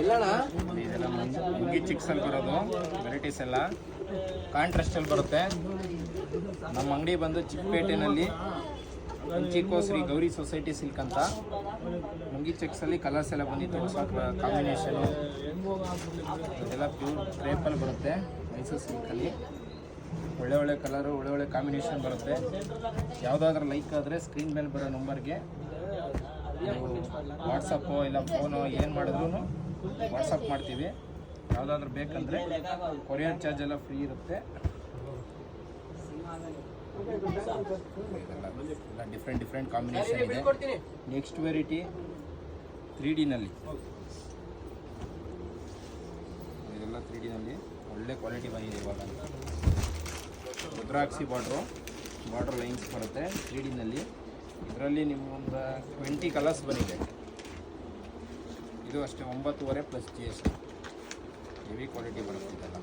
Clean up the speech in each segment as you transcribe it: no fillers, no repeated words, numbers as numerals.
ಇದೆಲ್ಲ ಮುಂಗಿ ಚಿಕ್ಸಲ್ಲಿ ಬರೋದು ವೆರೈಟೀಸ್ ಎಲ್ಲ ಕಾಂಟ್ರಾಸ್ಟಲ್ಲಿ ಬರುತ್ತೆ. ನಮ್ಮ ಅಂಗಡಿ ಬಂದು ಚಿಕ್ಕಪೇಟೆನಲ್ಲಿ ಚಿಕ್ಕೋ ಶ್ರೀ ಗೌರಿ ಸೊಸೈಟಿ ಸಿಲ್ಕ್ ಅಂತ. ಮುಂಗಿ ಚೆಕ್ಸಲ್ಲಿ ಕಲರ್ಸ್ ಎಲ್ಲ ಬಂದಿತ್ತು, ಹೊಸ ಕಾಂಬಿನೇಷನು. ಇದೆಲ್ಲ ಪ್ಯೂರ್ ಕ್ರೇಪಲ್ಲಿ ಬರುತ್ತೆ, ಮೈಸೂರು ಸಿಲ್ಕಲ್ಲಿ. ಒಳ್ಳೆ ಕಲರು, ಒಳ್ಳೆ ಕಾಂಬಿನೇಷನ್ ಬರುತ್ತೆ. ಯಾವುದಾದ್ರೂ ಲೈಕ್ ಆದರೆ ಸ್ಕ್ರೀನ್ ಮೇಲೆ ಬರೋ ನಂಬರ್ಗೆ ನೀವು ವಾಟ್ಸಪ್ಪು ಇಲ್ಲ ಫೋನು ಏನು ಮಾಡಿದ್ರು ವಾಟ್ಸಪ್ ಮಾಡ್ತೀವಿ. ಯಾವುದಾದ್ರೂ ಬೇಕಂದರೆ ಕೊರಿಯರ್ ಚಾರ್ಜ್ ಎಲ್ಲ ಫ್ರೀ ಇರುತ್ತೆ. ಎಲ್ಲ ಡಿಫ್ರೆಂಟ್ ಕಾಂಬಿನೇಷನ್ ಇದೆ. ನೆಕ್ಸ್ಟ್ ವೆರೈಟಿ 3Dನಲ್ಲಿ, ಇದೆಲ್ಲ 3Dನಲ್ಲಿ ಒಳ್ಳೆ ಕ್ವಾಲಿಟಿ ಬಂದಿದೆ. ಇವಾಗ ರುದ್ರಾಕ್ಷಿ ಬಾರ್ಡ್ರ್ ಲೈನ್ಸ್ ಬರುತ್ತೆ 3Dನಲ್ಲಿ. ಇದರಲ್ಲಿ ನಿಮ್ಮೊಂದು 20 ಕಲರ್ಸ್ ಬಂದಿದೆ. ಇದು ಅಷ್ಟೇ 9.5 ಪ್ಲಸ್ GST. ಹೆವಿ ಕ್ವಾಲಿಟಿ ಬರುತ್ತೆ ಇದೆಲ್ಲ.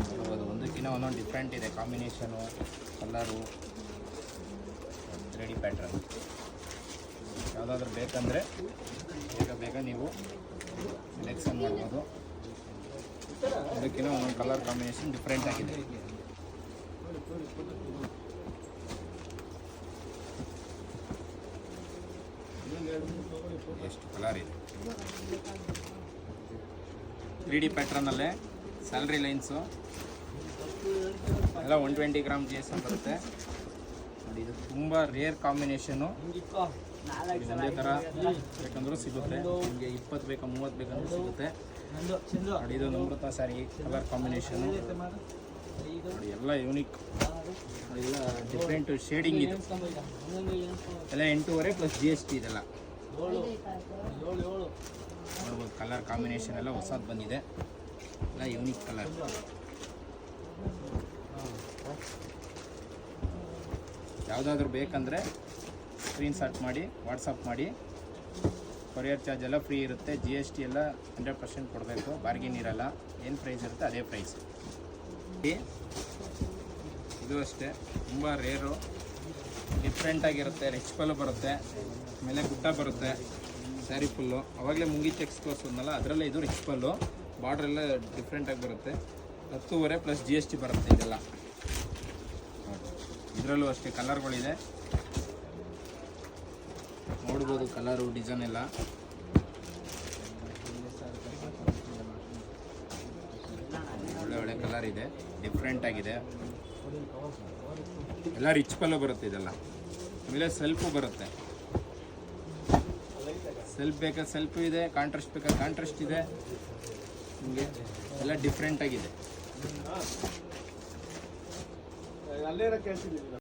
ನೋಡ್ಬೋದು, ಒಂದಕ್ಕಿಂತ ಒಂದೊಂದು ಡಿಫ್ರೆಂಟ್ ಇದೆ ಕಾಂಬಿನೇಷನು, ಕಲರು, 3D ಪ್ಯಾಟ್ರನ್. ಯಾವುದಾದ್ರೂ ಬೇಕಂದರೆ ಬೇಗ ನೀವು ಸೆಲೆಕ್ಷನ್ ಮಾಡ್ಬೋದು. ಅದಕ್ಕಿಂತ ಒಂದೊಂದು ಕಲರ್ ಕಾಂಬಿನೇಷನ್ ಡಿಫ್ರೆಂಟ್ ಆಗಿದೆ. ಎಷ್ಟು ಕಲರ್ ಇದೆ. 3D ಪ್ಯಾಟ್ರನ್ನಲ್ಲೇ ಸ್ಯಾಲ್ರಿ ಲೈನ್ಸು ಎಲ್ಲ 120 ಗ್ರಾಮ್ GSM ಬರುತ್ತೆ ನೋಡಿ. ಇದು ತುಂಬ ರೇರ್ ಕಾಂಬಿನೇಷನ್ನು. ಒಂದೇ ಥರ ಬೇಕಂದ್ರೂ ಸಿಗುತ್ತೆ ನಿಮಗೆ. 20 ಬೇಕಾ 30 ಬೇಕಂದ್ರೂ ಸಿಗುತ್ತೆ ನೋಡಿ. ಇದು ನಮ್ರತಾ ಸ್ಯಾರಿ ಕಲರ್ ಕಾಂಬಿನೇಷನ್ನು ನೋಡಿ. ಎಲ್ಲ ಯೂನಿಕ್, ಎಲ್ಲ ಡಿಫ್ರೆಂಟ್ ಶೇಡಿಂಗ್ ಇದೆ. ಎಲ್ಲ 8.5 ಪ್ಲಸ್ GST. ಇದೆಲ್ಲ ನೋಡ್ಬೋದು, ಕಲರ್ ಕಾಂಬಿನೇಷನ್ ಎಲ್ಲ ಹೊಸದು ಬಂದಿದೆ. ಎಲ್ಲ ಯೂನಿಕ್ ಕಲರ್. ಯಾವುದಾದ್ರೂ ಬೇಕಂದರೆ ಸ್ಕ್ರೀನ್ಶಾಟ್ ಮಾಡಿ ವಾಟ್ಸಪ್ ಮಾಡಿ. ಕೊರಿಯರ್ ಚಾರ್ಜ್ ಎಲ್ಲ ಫ್ರೀ ಇರುತ್ತೆ. GST ಎಲ್ಲ 100% ಕೊಡಬೇಕು, ಬಾರ್ಗೇನ್ ಇರಲ್ಲ. ಏನು ಪ್ರೈಸ್ ಇರುತ್ತೆ ಅದೇ ಪ್ರೈಸ್. ಇದು ಅಷ್ಟೇ ತುಂಬ ರೇರು, ಡಿಫ್ರೆಂಟಾಗಿರುತ್ತೆ. ರಿಚ್ ಪಲ್ಲು ಬರುತ್ತೆ, ಮೇಲೆ ಗುಡ್ಡ ಬರುತ್ತೆ ಸ್ಯಾರಿ ಫುಲ್ಲು. ಆವಾಗಲೇ ಮುಂಗಿ ಚೆಕ್ಸ್ ತೋರಿಸೋದ್ನಲ್ಲ, ಅದರಲ್ಲೇ ಇದು ರಿಚ್ ಪಲ್ಲು. ಬಾರ್ಡ್ರ್ ಎಲ್ಲ ಡಿಫ್ರೆಂಟಾಗಿ ಬರುತ್ತೆ. 10.5 ಪ್ಲಸ್ GST ಬರುತ್ತೆ ಇದೆಲ್ಲ. ಇದರಲ್ಲೂ ಅಷ್ಟೇ ಕಲರ್ಗಳಿದೆ, ನೋಡ್ಬೋದು ಕಲರು, ಡಿಸೈನ್ ಎಲ್ಲ. ಒಳ್ಳೆ ಕಲರ್ ಇದೆ, ಡಿಫ್ರೆಂಟ್ ಆಗಿದೆ. ಎಲ್ಲ ರಿಚ್ ಪಲ್ಲು ಬರುತ್ತೆ ಇದೆಲ್ಲ. ಆಮೇಲೆ ಸೆಲ್ಫು ಬರುತ್ತೆ. ಸೆಲ್ಫ್ ಬೇಕಾ ಸೆಲ್ಫು ಇದೆ, ಕಾಂಟ್ರಾಸ್ಟ್ ಬೇಕಾ ಕಾಂಟ್ರಾಸ್ಟ್ ಇದೆ. ನಿಮಗೆ ಎಲ್ಲ ಡಿಫ್ರೆಂಟ್ ಆಗಿದೆ.